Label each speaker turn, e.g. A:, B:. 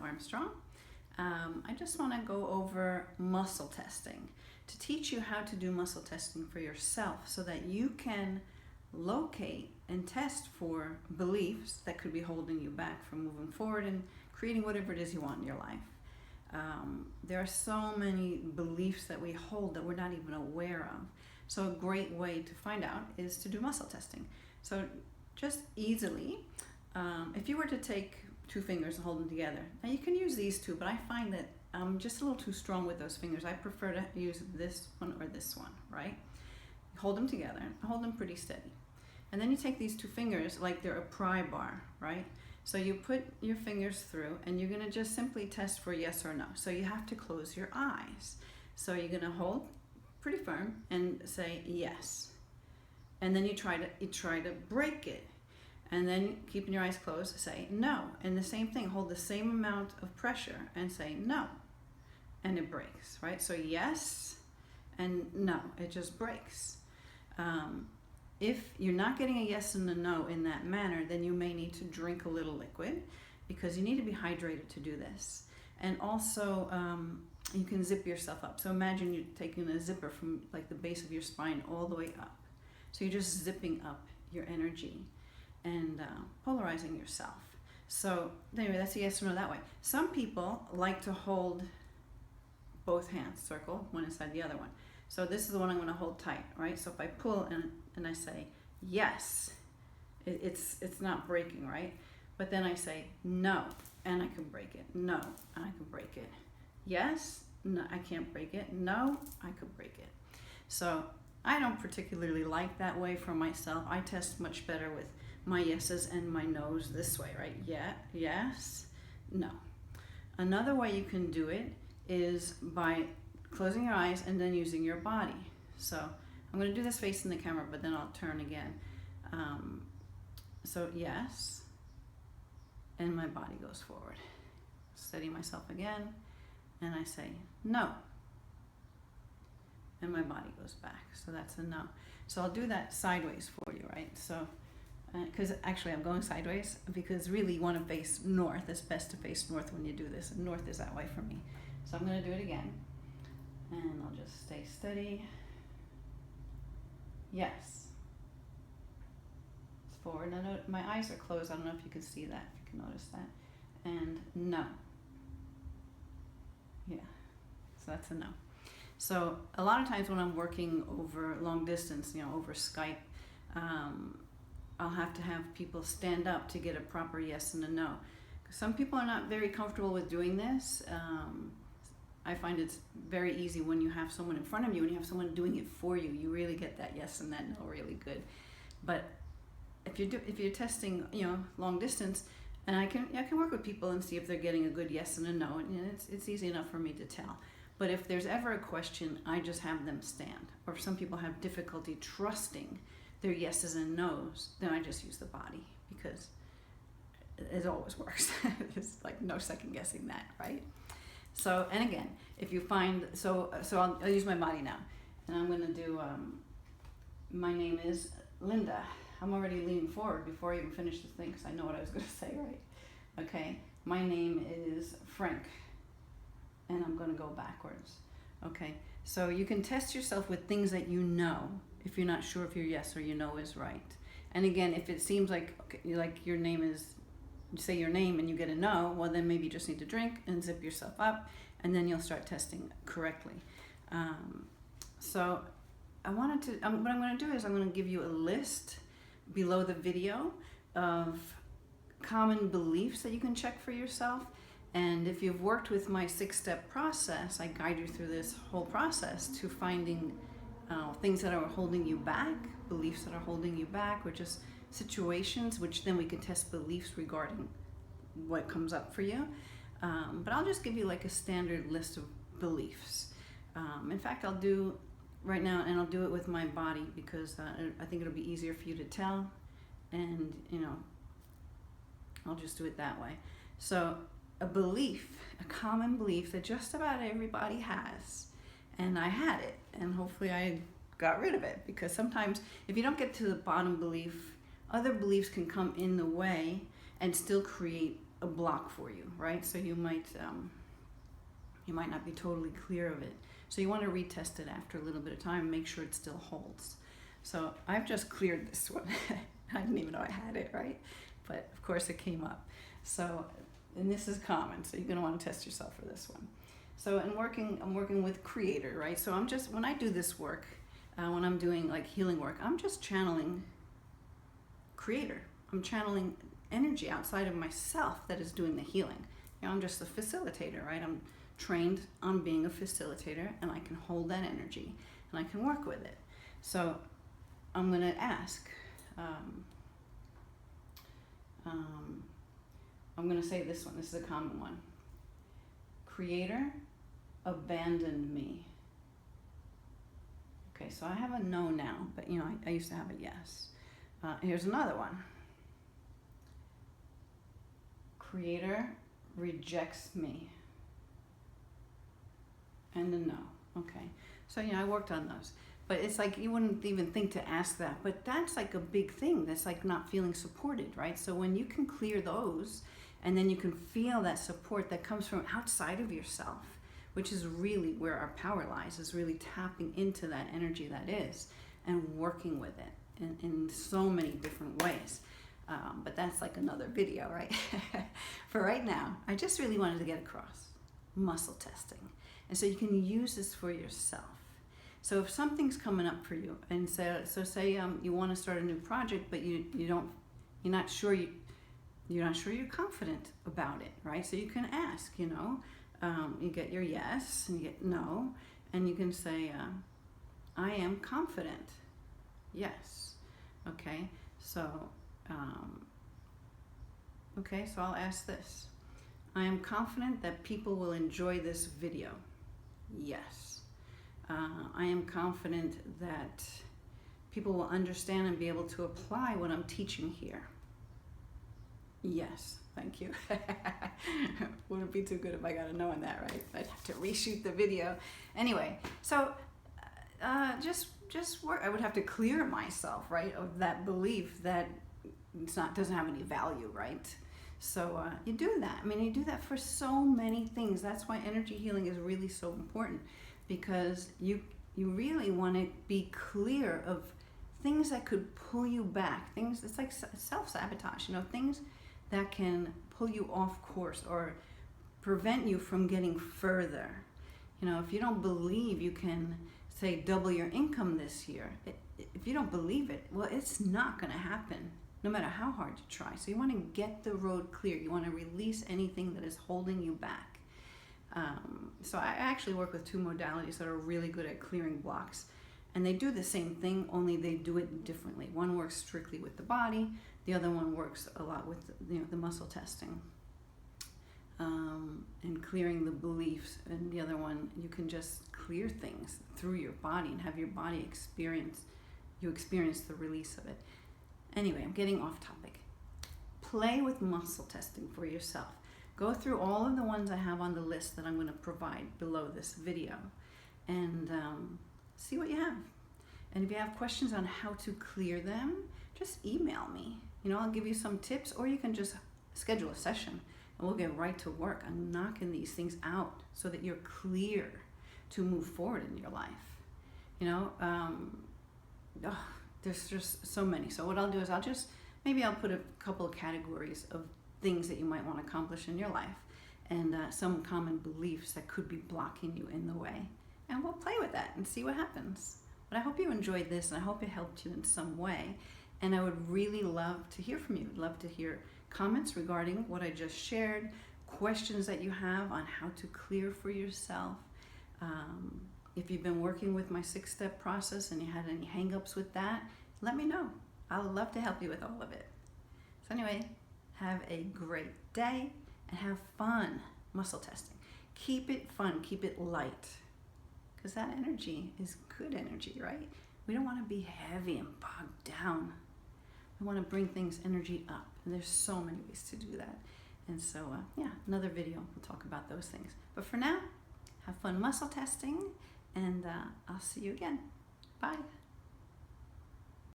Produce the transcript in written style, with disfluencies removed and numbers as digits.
A: Armstrong. I just want to go over muscle testing to teach you how to do muscle testing for yourself so that you can locate and test for beliefs that could be holding you back from moving forward and creating whatever it is you want in your life. There are so many beliefs that we hold that we're not even aware of. So a great way to find out is to do muscle testing. So just easily, if you were to take two fingers and hold them together, now you can use these two, but I find that I'm just a little too strong with those fingers. I prefer to use this one or this one, right? Hold them together, hold them pretty steady. And then you take these two fingers like they're a pry bar, right? So you put your fingers through and you're gonna just simply test for yes or no. So you have to close your eyes. So you're gonna hold pretty firm and say yes. And then you try to break it. And then keeping your eyes closed, say no. And the same thing, hold the same amount of pressure and say no. And it breaks, right? So yes and no, it just breaks. If you're not getting a yes and a no in that manner, then you may need to drink a little liquid because you need to be hydrated to do this. And also, you can zip yourself up. So imagine you're taking a zipper from like the base of your spine all the way up. So you're just zipping up your energy and polarizing yourself. So anyway, that's a yes or no that way. Some people like to hold both hands, circle, one inside the other one. So this is the one I'm going to hold tight, right? So if I pull and I say yes, it's not breaking, right? But then I say no, and I can break it. No, and I can break it. Yes, no, I can't break it. No, I could break it. So I don't particularly like that way for myself. I test much better with my yeses and my nos this way, right? Yeah, yes, no. Another way you can do it is by closing your eyes and then using your body. So I'm going to do this facing the camera, but then I'll turn again. So yes, and my body goes forward. Steady myself again, and I say no. And my body goes back, so that's a no. So I'll do that sideways for you, right? So, because actually I'm going sideways because really you want to face north. It's best to face north when you do this, and north is that way for me. So I'm going to do it again, and I'll just stay steady. Yes. It's forward. Now, my eyes are closed. I don't know if you can see that, if you can notice that. And no. Yeah, so that's a no. So a lot of times when I'm working over long distance, over Skype, I'll have to have people stand up to get a proper yes and a no. Some people are not very comfortable with doing this. I find it's very easy when you have someone in front of you and you have someone doing it for you. You really get that yes and that no really good. But if you're testing, long distance, and I can work with people and see if they're getting a good yes and a no, and it's easy enough for me to tell. But if there's ever a question, I just have them stand. Or if some people have difficulty trusting their yeses and nos, then I just use the body because it always works. It's like no second guessing that, right? So, and again, if you find, so I'll use my body now. And I'm going to do, my name is Linda. I'm already leaning forward before I even finish this thing because I know what I was going to say, right? Okay, my name is Frank. And I'm going to go backwards. Okay, so you can test yourself with things that you know if you're not sure if your yes or your no is right. And again, if it seems like your name is, you say your name and you get a no, well then maybe you just need to drink and zip yourself up, and then you'll start testing correctly. So what I'm going to do is I'm going to give you a list below the video of common beliefs that you can check for yourself. And if you've worked with my 6-step process, I guide you through this whole process to finding things that are holding you back, beliefs that are holding you back, or just situations, which then we can test beliefs regarding what comes up for you. But I'll just give you like a standard list of beliefs. In fact, I'll do right now, and I'll do it with my body because I think it'll be easier for you to tell. And, I'll just do it that way. So a belief, a common belief that just about everybody has, and I had it, and hopefully I got rid of it, because sometimes if you don't get to the bottom belief, other beliefs can come in the way and still create a block for you, right? So you might not be totally clear of it. So you want to retest it after a little bit of time and make sure it still holds. So I've just cleared this one. I didn't even know I had it, right? But of course it came up. So, and this is common, so you're going to want to test yourself for this one. So I'm working with creator, right? So when I do this work, when I'm doing like healing work, I'm just channeling creator. I'm channeling energy outside of myself that is doing the healing. You know, I'm just a facilitator, right? I'm trained on being a facilitator, and I can hold that energy and I can work with it. So I'm going to ask, I'm going to say this one. This is a common one. Creator, abandon me. Okay, so I have a no now, but you know, I used to have a yes. Here's another one. Creator rejects me. And a no. Okay. So, you know, I worked on those. But it's like you wouldn't even think to ask that. But that's like a big thing. That's like not feeling supported, right? So when you can clear those, and then you can feel that support that comes from outside of yourself, which is really where our power lies, is really tapping into that energy that is and working with it in so many different ways. But that's like another video, right? For right now, I just really wanted to get across muscle testing. And so you can use this for yourself. So if something's coming up for you, and say you want to start a new project, but you're not sure you're confident about it, right? So you can ask, you know, you get your yes and you get no, and you can say, I am confident. Yes. Okay. So, so I'll ask this. I am confident that people will enjoy this video. Yes. I am confident that people will understand and be able to apply what I'm teaching here. Yes, thank you. Wouldn't be too good if I got a no on that, right? I'd have to reshoot the video. Anyway, so just work. I would have to clear myself, right, of that belief that doesn't have any value, right? So you do that. I mean, you do that for so many things. That's why energy healing is really so important, because you really want to be clear of things that could pull you back. Things, it's like self-sabotage, you know, things that can pull you off course or prevent you from getting further. You know, if you don't believe you can, say, double your income this year, if you don't believe it, well, it's not going to happen, no matter how hard you try. So you want to get the road clear. You want to release anything that is holding you back. So I actually work with two modalities that are really good at clearing blocks. And they do the same thing, only they do it differently. One works strictly with the body. The other one works a lot with, you know, the muscle testing and clearing the beliefs. And the other one, you can just clear things through your body and have your body experience the release of it. Anyway, I'm getting off topic. Play with muscle testing for yourself. Go through all of the ones I have on the list that I'm going to provide below this video and see what you have. And if you have questions on how to clear them, just email me. You know, I'll give you some tips, or you can just schedule a session and we'll get right to work on knocking these things out so that you're clear to move forward in your life. You know, there's just so many. So what I'll do is I'll put a couple of categories of things that you might want to accomplish in your life and some common beliefs that could be blocking you in the way. And we'll play with that and see what happens. But I hope you enjoyed this, and I hope it helped you in some way. And I would really love to hear from you. I'd love to hear comments regarding what I just shared, questions that you have on how to clear for yourself. If you've been working with my 6-step process and you had any hang-ups with that, let me know. I would love to help you with all of it. So anyway, have a great day and have fun muscle testing. Keep it fun, keep it light, because that energy is good energy, right? We don't want to be heavy and bogged down. We want to bring things energy up, and there's so many ways to do that. And so, another video, we'll talk about those things. But for now, have fun muscle testing, and I'll see you again. Bye.